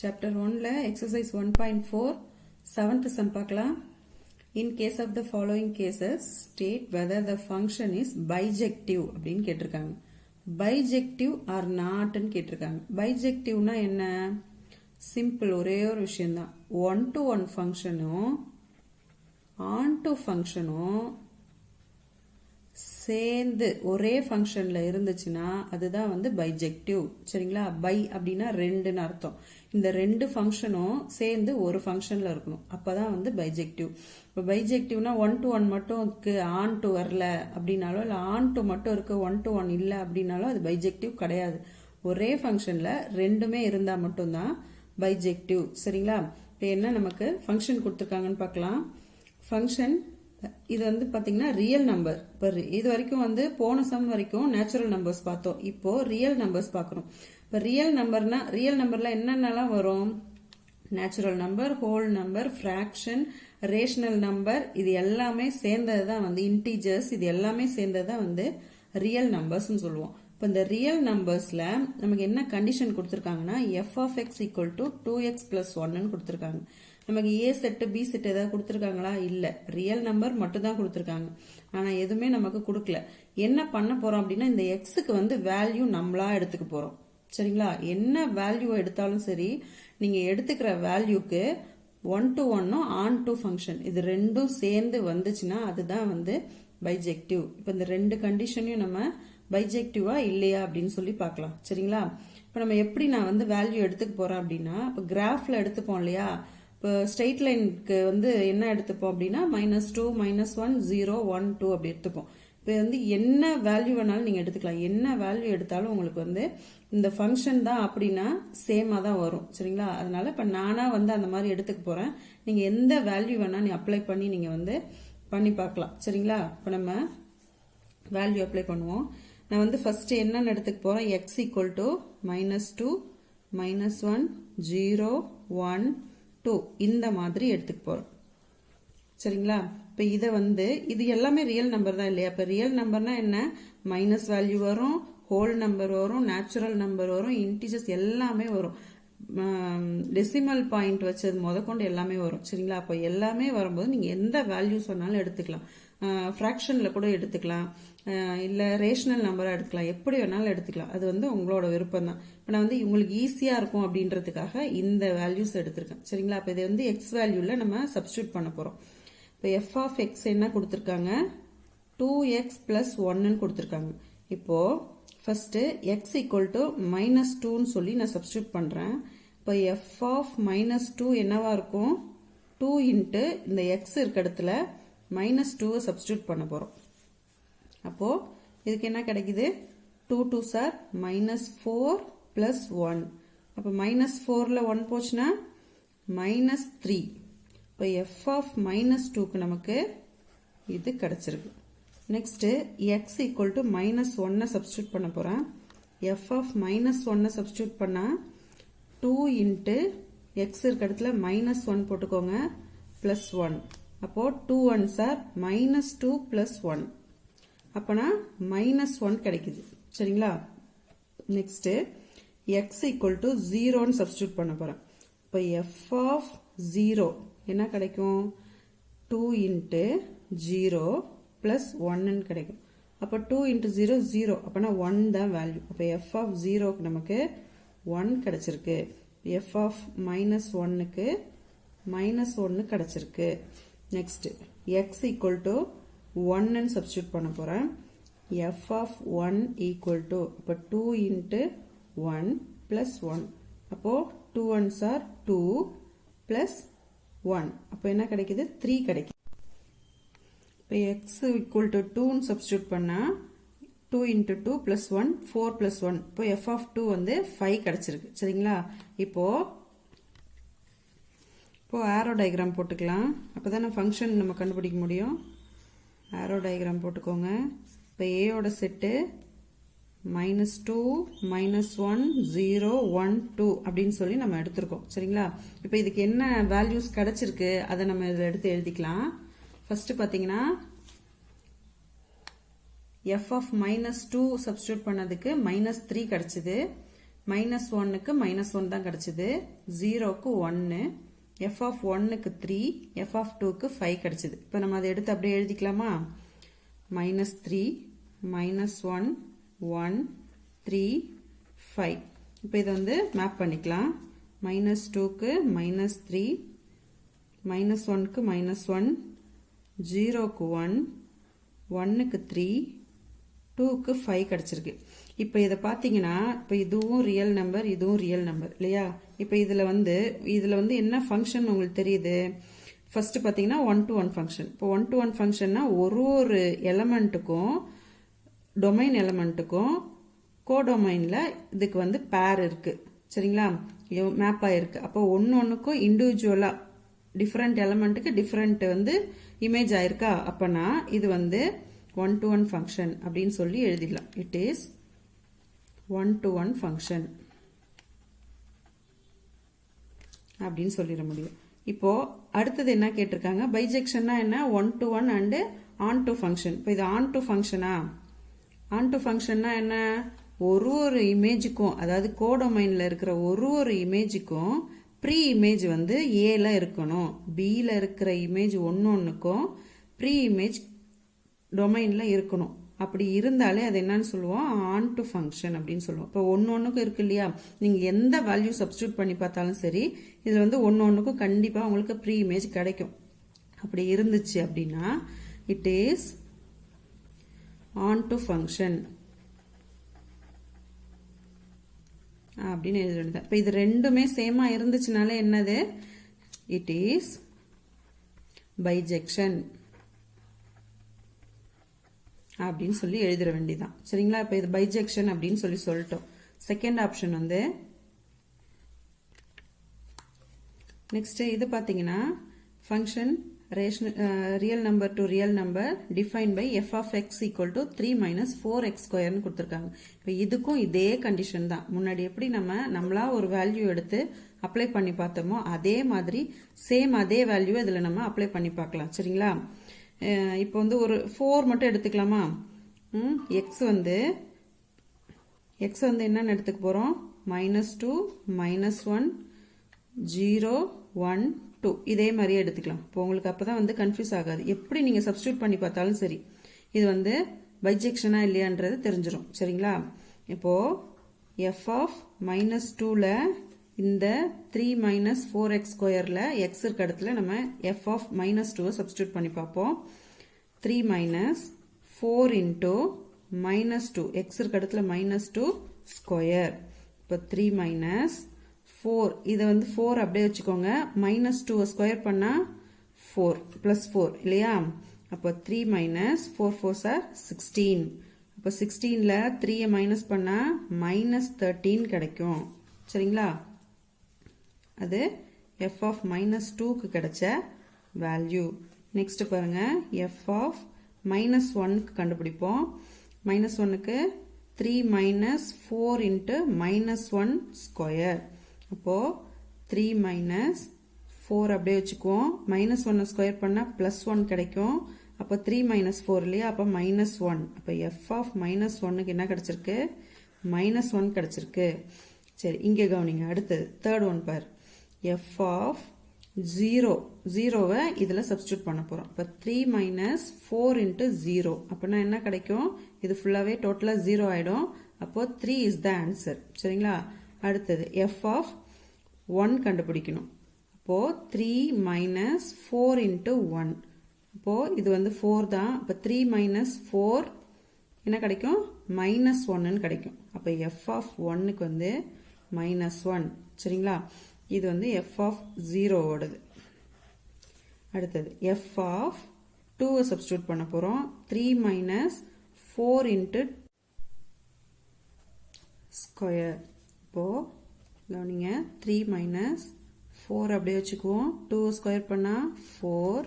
Chapter 1 exercise 1.4 7th sum பார்க்கலாம். In case of the following cases state whether the function is bijective அப்படினு கேட்டிருக்காங்க. Bijective or not ன்னு கேட்டிருக்காங்க. Bijectiveனா என்ன? Simple, ஒரே ஒரு விஷயம் தான். 1 to 1 ஃபங்க்ஷனும் on to ஃபங்க்ஷனும் சேர்ந்து ஒரே ஃபங்க்ஷன்ல இருந்துச்சுன்னா அதுதான் வந்து பைஜெக்டிவ். சரிங்களா? பை அப்படின்னா ரெண்டுன்னு அர்த்தம். இந்த ரெண்டு ஃபங்க்ஷனும் சேர்ந்து ஒரு ஃபங்க்ஷன்ல இருக்கணும், அப்பதான் வந்து பைஜெக்டிவ். இப்போ பைஜெக்டிவ்னா 1 to 1 மட்டும் இருக்கு, ஆன் டு வரல அப்படின்னாலும், இல்ல ஆன் டு மட்டும் இருக்கு 1 to 1 இல்ல அப்படின்னாலும் அது பைஜெக்டிவ் கிடையாது. ஒரே ஃபங்க்ஷன்ல ரெண்டுமே இருந்தா மட்டும்தான் பைஜெக்டிவ். சரிங்களா? இப்போ என்ன நமக்கு ஃபங்க்ஷன் கொடுத்துருக்காங்கன்னு பார்க்கலாம். ஃபங்க்ஷன் இது வந்து பாத்தீங்கன்னா ரியல் நம்பர். இப்போ இது வரைக்கும் வந்து போன சம் வரைக்கும் நேச்சுரல் நம்பர்ஸ் பார்த்தோம். இப்போ ரியல் நம்பர்ஸ் பார்க்கணும். இப்போ ரியல் நம்பர்ல என்னென்னலாம் வரும்? Natural number, whole number, fraction, rational number, இது எல்லாமே சேர்ந்ததுதான் வந்து இன்டீஜர்ஸ், இது எல்லாமே சேர்ந்ததுதான் வந்து ரியல் நம்பர்ஸ் சொல்லுவோம். இப்போ இந்த ரியல் நம்பர்ஸ்ல நமக்கு என்ன condition கொடுத்திருக்காங்கன்னா f of x equal to 2x plus 1 கொடுத்திருக்காங்க. நமக்கு a செட் b செட் ஏதாவது கொடுத்திருக்காங்களா? இல்ல, ரியல் நம்பர் மட்டும் தான் கொடுத்திருக்காங்க. ஆனா எதுவுமே நமக்கு கொடுக்கல. என்ன பண்ண போறோம் அப்படின்னா இந்த எக்ஸுக்கு வந்து வேல்யூ நம்மளா எடுத்துக்க போறோம். சரிங்களா? என்ன வேல்யூ எடுத்தாலும் சரி, நீங்க எடுத்துக்கிற வேல்யூக்கு 1 to 1 ஆன் டு ஃபங்க்ஷன் இது ரெண்டும் சேர்ந்து வந்துச்சுன்னா அதுதான் வந்து பைஜெக்டிவ். இப்போ இந்த ரெண்டு கண்டிஷனையும் நம்ம பைஜெக்டிவா இல்லையா அப்படின்னு சொல்லி பார்க்கலாம். சரிங்களா? இப்போ நம்ம எப்படி நான் வந்து வேல்யூ எடுத்துக்க போறேன் அப்படின்னா, இப்போ கிராஃப்ல எடுத்துப்போம் இல்லையா? இப்போ ஸ்ட்ரெயிட் லைனுக்கு வந்து என்ன எடுத்துப்போம் அப்படின்னா -2 -1 0 1 2 அப்படி எடுத்துப்போம். இப்போ வந்து என்ன வேல்யூ வேணாலும் நீங்க எடுத்துக்கலாம். என்ன வேல்யூ எடுத்தாலும் உங்களுக்கு வந்து இந்த ஃபங்க்ஷன் தான் அப்படின்னா சேமா தான் வரும். சரிங்களா? அதனால இப்ப நானா வந்து அந்த மாதிரி எடுத்துக்க போறேன். நீங்க எந்த வேல்யூ வேணா நீ அப்ளை பண்ணி நீங்க வந்து பண்ணி பார்க்கலாம். சரிங்களா? இப்ப நம்ம வேல்யூ அப்ளை பண்ணுவோம். நான் வந்து ஃபர்ஸ்ட் என்னன்னு எடுத்துக்க போறேன்? x equal to -2 -1 0 1 2 இந்த மாதிரி எடுத்துக்க போறோம். சரிங்களா? இப்ப இத வந்து இது எல்லாமே ரியல் நம்பர் தான் இல்லையா? இப்ப ரியல் நம்பர்னா என்ன? மைனஸ் வேல்யூ வரும், ஹோல் நம்பர் வரும், நேச்சுரல் நம்பர் வரும், இன்டிஜர்ஸ் எல்லாமே வரும், டெசிமல் பாயிண்ட் வச்சது முதற்கொண்டு எல்லாமே வரும். சரிங்களா? அப்ப எல்லாமே வரும்போது நீங்க எந்த வேல்யூ சொன்னாலும் எடுத்துக்கலாம். ஃபிராக்ஷன்ல கூட எடுத்துக்கலாம், இல்ல ரேஷனல் நம்பரா எடுத்துக்கலாம், எப்படி வேணாலும் எடுத்துக்கலாம். அது வந்து உங்களோட விருப்பம் தான். இப்ப நான் வந்து உங்களுக்கு ஈஸியா இருக்கும் அப்படின்றதுக்காக இந்த வேல்யூஸ் எடுத்திருக்கேன். சரிங்களா? அப்ப இதை வந்து எக்ஸ் வேல்யூல நம்ம சப்ஸ்டியூட் பண்ண போறோம். இப்போ f of x என்ன கொடுத்திருக்காங்க? 2x plus 1 கொடுத்திருக்காங்க. இப்போ ஃபர்ஸ்ட் x equal to -2 சொல்லி நான் சப்ஸ்டியூட் பண்றேன். இப்போ f of -2 என்னவா இருக்கும்? 2 into இந்த x இருக்க இடத்துல -2 சப்ஸ்டியூட் பண்ண போறோம். அப்போ இதுக்கு என்ன கிடைக்குது? 2 2s are -4 plus 1. அப்போ -4ல 1 போச்சுன்னா -3. இப்போ f of -2க்கு நமக்கு இது கிடைச்சிருக்கு. Next x equal to -1 substitute பண்ண போறேன். f of -1 சப்ஸ்டியூட் பண்ணா 2 into x இருக்க இடத்துல -1 போட்டுக்கோங்க plus 1. அப்போ 2 1s are -2 plus 1. அப்பனா -1 கிடைக்குது. சரிங்களா? Next x equal to 0 substitute பண்ண போறேன். இப்போ f of 0 என்ன கிடைக்கும்? 2 into 0 plus 1 கிடைக்கும். அப்போ 2 into 0 0. அப்பனா 1 தான் வேல்யூ. அப்போ f of 0க்கு நமக்கு 1 கிடைச்சிருக்கு. f of -1க்கு -1 கிடைச்சிருக்கு. Next x equal to 1 substitute பண்ண போறேன். f of 1 equal to அப்போ 2 into 1 plus 1. அப்போ 2 1s are 2 plus 1. அப்போ என்ன கிடைக்குது? 3 கிடைக்குது. இப்போ x equal to 2 சப்ஸ்டியூட் பண்ணா 2 into 2 plus 1 4 plus 1. இப்போ f of 2 வந்து 5 கிடைச்சிருக்கு. சரிங்களா? இப்போ ஆரோ டயக்ராம் போட்டுக்கலாம். அப்பதான் ஃபங்க்ஷன் நம்ம கண்டுபிடிக்க முடியும். ஆரோ டயக்ராம் போட்டுக்கோங்க. இப்போ ஏயோட செட்டு -2 -1 0 1 2 அப்படின்னு சொல்லி நம்ம எடுத்திருக்கோம். சரிங்களா? இப்போ இதுக்கு என்ன வேல்யூஸ் கிடைச்சிருக்கு அதை நம்ம இதில் எடுத்து எழுதிக்கலாம். ஃபர்ஸ்ட் பாத்தீங்கன்னா f of -2 சப்ஸ்டியூட் பண்ணதுக்கு -3 கிடைச்சது. -1க்கு -1 தான் கிடைச்சது, 0க்கு 1, f of 1க்கு 3, f of 2க்கு 5 கிடைச்சது. இப்போ நம்ம அதை எடுத்து அப்படியே எழுதிக்கலாமா? -3, -1, 1, 3, 5. இப்போ இதை வந்து மேப் பண்ணிக்கலாம். -2க்கு -3, -1க்கு -1, 0க்கு 1, 1க்கு 3, 2க்கு 5 கிடைச்சிருக்கு. இப்போ இதை பார்த்தீங்கன்னா இப்போ இதுவும் ரியல் நம்பர், இதுவும் ரியல் நம்பர் இல்லையா? இப்போ இதில் வந்து என்ன ஃபங்க்ஷன் உங்களுக்கு தெரியுது? ஃபர்ஸ்ட் பார்த்தீங்கன்னா 1 to 1 ஃபங்க்ஷன். இப்போ 1 to 1 ஃபங்க்ஷன்னா ஒரு எலமெண்ட்டுக்கும் டொமைன் எலமெண்ட்டுக்கும் கோடொமைனில் இதுக்கு வந்து பேர் இருக்கு, சரிங்களா? மேப் ஆயிருக்கு. அப்போ ஒன்றுக்கும் இண்டிவிஜுவலாக டிஃப்ரெண்ட் எலமெண்ட்டுக்கு டிஃப்ரெண்ட் வந்து இமேஜ் ஆயிருக்கா? அப்பனா இது வந்து 1 to 1 ஃபங்க்ஷன் அப்படின்னு சொல்லி எழுதிடலாம். இட் இஸ் 1 to 1 ஃபங்க்ஷன் அப்படின்னு சொல்லிட முடியும். இப்போ அடுத்தது என்ன கேட்டிருக்காங்க? பைஜெக்ஷன்னா என்ன? 1 to 1 and on to function. இப்போ இது ஆன் டு ஃபங்க்ஷனா? ஆன் டு ஃபங்க்ஷன்னா என்ன? ஒரு இமேஜுக்கும், அதாவது கோடொமைன்ல இருக்கிற ஒரு இமேஜுக்கும் ப்ரீ இமேஜ் வந்து ஏல இருக்கணும், பில இருக்கிற இமேஜ் ஒன்னுக்கும் ப்ரீ இமேஜ் டொமைன்ல இருக்கணும். அப்படி இருந்தாலே அது என்னன்னு சொல்லுவோம்? ஆன் டு ஃபங்க்ஷன் அப்படின்னு சொல்லுவோம். இப்போ ஒன்னுக்கும் இருக்கு இல்லையா? நீங்க எந்த வேல்யூ சப்ஸ்டியூட் பண்ணி பார்த்தாலும் சரி, இதுல வந்து ஒன்னுக்கும் கண்டிப்பா உங்களுக்கு ப்ரீ இமேஜ் கிடைக்கும். அப்படி இருந்துச்சு அப்படின்னா it is on to function அப்படின்னு எழுத வேண்டியது. இப்போ இது ரெண்டுமே சேமா இருந்துச்சுனால என்னது? இட் இஸ் பைஜெக்ஷன் அப்படின்னு சொல்லி எழுதிட வேண்டியதான், சரிங்களா? இப்போ இது பைஜெக்ஷன் அப்படின்னு சொல்லி சொல்லிட்டோம். செகண்ட் ஆப்ஷன் வந்து நெக்ஸ்ட் இது பார்த்தீங்கன்னா function real number to real number define by f of x equal to 3 minus 4x square னு கொடுத்துருக்காங்க. இப்போ இதுக்கும் இதே கண்டிஷன் தான். முன்னாடி எப்படி நம்மளா ஒரு வேல்யூ எடுத்து அப்ளை பண்ணி பார்த்தோமோ அதே மாதிரி சேம் அதே வேல்யூ இதில் நம்ம அப்ளை பண்ணி பார்க்கலாம், சரிங்களா? இப்போ வந்து ஒரு 4 மட்டும் எடுத்துக்கலாமா? எக்ஸ் வந்து என்னன்னு எடுத்துக்க போகிறோம்? -2, -1, 0, 1, 2 இதே மாதிரியே எடுத்துக்கலாம். இப்போ உங்களுக்கு அப்பதான் வந்து கன்ஃபியூஸ் ஆகாது. எப்படி நீங்க சப்ஸ்டியூட் பண்ணி பார்த்தாலும் சரி, இது வந்து பைஜெக்ஷனா இல்லையான்றது தெரிஞ்சிடும், சரிங்களா? இப்போ f of -2ல இந்த 3 minus 4x ஸ்கொயர்ல x இருக்க இடத்துல நம்ம f of -2 சப்ஸ்டியூட் பண்ணி பார்ப்போம். 3 minus 4 into -2 x இருக்க இடத்துல -2 ஸ்கொயர். இப்போ 3 minus 4 இதை வந்து 4 அப்படியே வச்சுக்கோங்க. -2 ஸ்கொயர் பண்ணா 4 plus 4 இல்லையா? அப்போ 3 minus 4 4s are 16. அப்போ 16ல 3 மைனஸ் பண்ணா -13 கிடைக்கும், சரிங்களா? அது f of -2க்கு கிடைச்ச வேல்யூ. நெக்ஸ்ட் பாருங்க, f of -1க்கு கண்டுபிடிப்போம். -1க்கு 3 minus 4 into -1 ஸ்கொயர். அப்போ 3 minus 4 அப்படியே வச்சுக்குவோம். -1 ஸ்கொயர் பண்ணா +1 கிடைக்கும். அப்போ 3 minus 4 இல்லையா? அப்போ -1. அப்போ f of -1க்கு என்ன கிடைச்சிருக்கு? -1 கிடைச்சிருக்கு. சரி, இங்கே கவனிங்க. அடுத்தது தேர்ட் ஒன் பார். f of 0வை இதில் சப்ஸ்டியூட் பண்ண போகிறோம். இப்போ 3 minus 4 into 0 அப்படின்னா என்ன கிடைக்கும்? இது ஃபுல்லாகவே டோட்டலாக 0 ஆகிடும். அப்போ 3 இஸ் த ஆன்சர், சரிங்களா? அடுத்தது f of 1 கண்டுபிடிக்கணும். அப்போ 3 minus 4 into 1. அப்போ இது வந்து 4 தான். அப்போ 3 minus 4 என்ன கிடைக்கும்? -1 கிடைக்கும். அப்போ f of 1க்கு வந்து -1, சரிங்களா? இது வந்து f of 0 ஓடது. அடுத்தது f of 2 சப்ஸ்டியூட் பண்ண போறோம். 3 minus 4 into ஸ்கொயர். இப்போ கவனிங்க, 3 minus 4 அப்படியே வச்சுக்குவோம். 2 ஸ்கொயர் பண்ணா 4.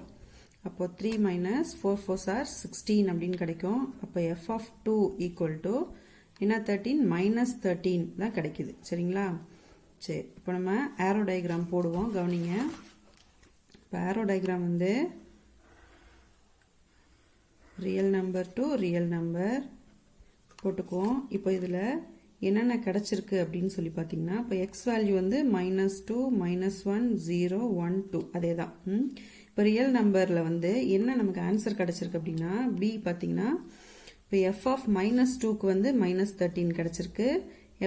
அப்போ 3 minus 4 4s are 16 அப்படின்னு கிடைக்கும். அப்போ f of 2 equal to என்ன 13 -13 தான் கிடைக்குது, சரிங்களா? சரி, இப்போ நம்ம ஆரோ டயக்ராம் போடுவோம். கவனிங்க, இப்போ ஆரோ டயக்ராம் வந்து real number to real number போட்டுக்குவோம். இப்போ இதில் என்னென்ன கிடைச்சிருக்கு அப்படின்னு சொல்லி பார்த்தீங்கன்னா இப்போ எக்ஸ் வேல்யூ வந்து -2 -1 0 1 2 அதே தான். இப்போ ரியல் நம்பரில் வந்து என்ன நமக்கு ஆன்சர் கிடைச்சிருக்கு அப்படின்னா பி பார்த்தீங்கன்னா இப்போ எஃப் ஆஃப் -2க்கு வந்து -13 கிடைச்சிருக்கு,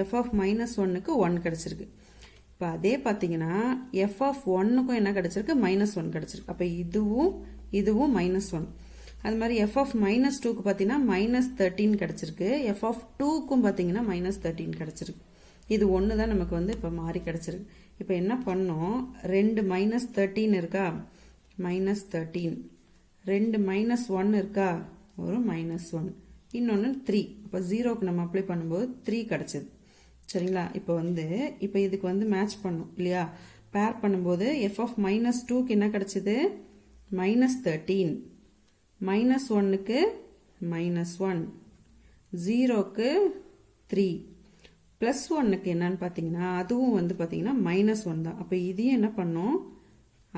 எஃப் ஆஃப் -1க்கு 1 கிடைச்சிருக்கு. இப்போ அதே பார்த்தீங்கன்னா எஃப் ஆஃப் 1க்கும் என்ன கிடைச்சிருக்கு -1 கிடைச்சிருக்கு. அப்போ இதுவும் -1. அது மாதிரி எஃப் ஆஃப் -2க்கு பார்த்தீங்கன்னா -13 கிடைச்சிருக்கு, எஃப் ஆஃப் 2க்கும் பார்த்தீங்கன்னா -13 கிடைச்சிருக்கு. இது ஒன்று தான் நமக்கு வந்து இப்போ மாறி கிடைச்சிருக்கு. இப்போ என்ன பண்ணோம், 2 -13 இருக்கா, -13, 2 -1 இருக்கா, ஒரு -1, இன்னொன்று 3. இப்போ 0க்கு நம்ம அப்ளை பண்ணும்போது 3 கிடைச்சது. சரிங்களா? இப்போ இதுக்கு வந்து மேட்ச் பண்ணும் இல்லையா, பேர் பண்ணும்போது எஃப் ஆஃப் -2க்கு என்ன கிடைச்சது, -13, -1க்கு -1, 0க்கு 3, +1க்கு என்னன்னு பார்த்தீங்கன்னா அதுவும் வந்து பார்த்தீங்கன்னா -1 தான். அப்போ இதையும் என்ன பண்ணோம்,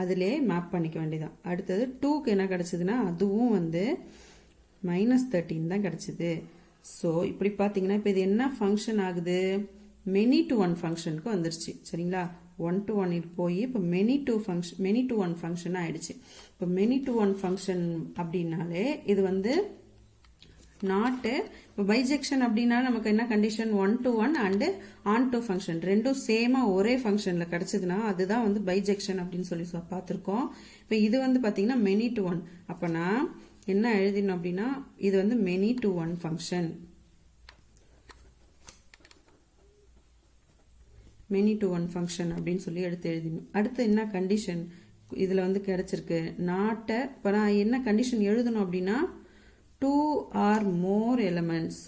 அதிலே மேப் பண்ணிக்க வேண்டியதான். அடுத்தது 2க்கு என்ன கிடைச்சதுன்னா அதுவும் வந்து -13 தான் கிடைச்சது. ஸோ இப்படி பார்த்தீங்கன்னா இப்போ இது என்ன ஃபங்க்ஷன் ஆகுது, மெனி டு ஒன் ஃபங்க்ஷனுக்கு வந்துருச்சு. சரிங்களா? 1 to 1 போய் இப்போ மெனி டு ஒன் ஃபங்க்ஷன் ஆயிடுச்சு. இப்போ மெனி டு ஒன் ஃபங்க்ஷன் அப்படின்னாலே இது வந்து நாட்டு இப்போ பைஜெக்ஷன் அப்படின்னா நமக்கு என்ன condition, 1 to 1 and on to function ரெண்டும் சேமா ஒரே ஃபங்க்ஷன்ல கிடைச்சதுன்னா அதுதான் வந்து பைஜெக்ஷன் அப்படின்னு சொல்லி பார்த்துருக்கோம். இப்போ இது வந்து பார்த்தீங்கன்னா மெனி டு ஒன். அப்போனா என்ன எழுதினோம் அப்படின்னா இது வந்து many to one function, many to one function அப்படின்னு சொல்லி எடுத்து எழுதினோம். அடுத்து என்ன கண்டிஷன் இதில் வந்து கிடைச்சிருக்கு, நாட்டை இப்போ நான் என்ன கண்டிஷன் எழுதணும் அப்படின்னா 2 or more elements,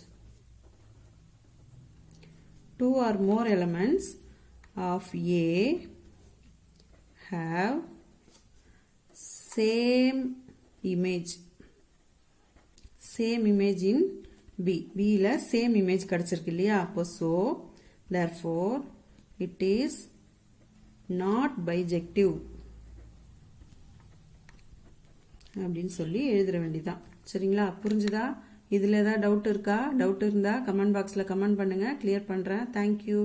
2 or more elements of A have same image in B. Bல same image கிடைச்சிருக்கு இல்லையா, அப்போ so therefore it is not bijective அப்படின்னு சொல்லி எழுதுற வேண்டியதான். சரிங்களா? புரிஞ்சுதா? இதுல ஏதாவது டவுட் இருக்கா? டவுட் இருந்தா கமெண்ட் பாக்ஸ்ல கமெண்ட் பண்ணுங்க, கிளியர் பண்றேன். தேங்க்யூ.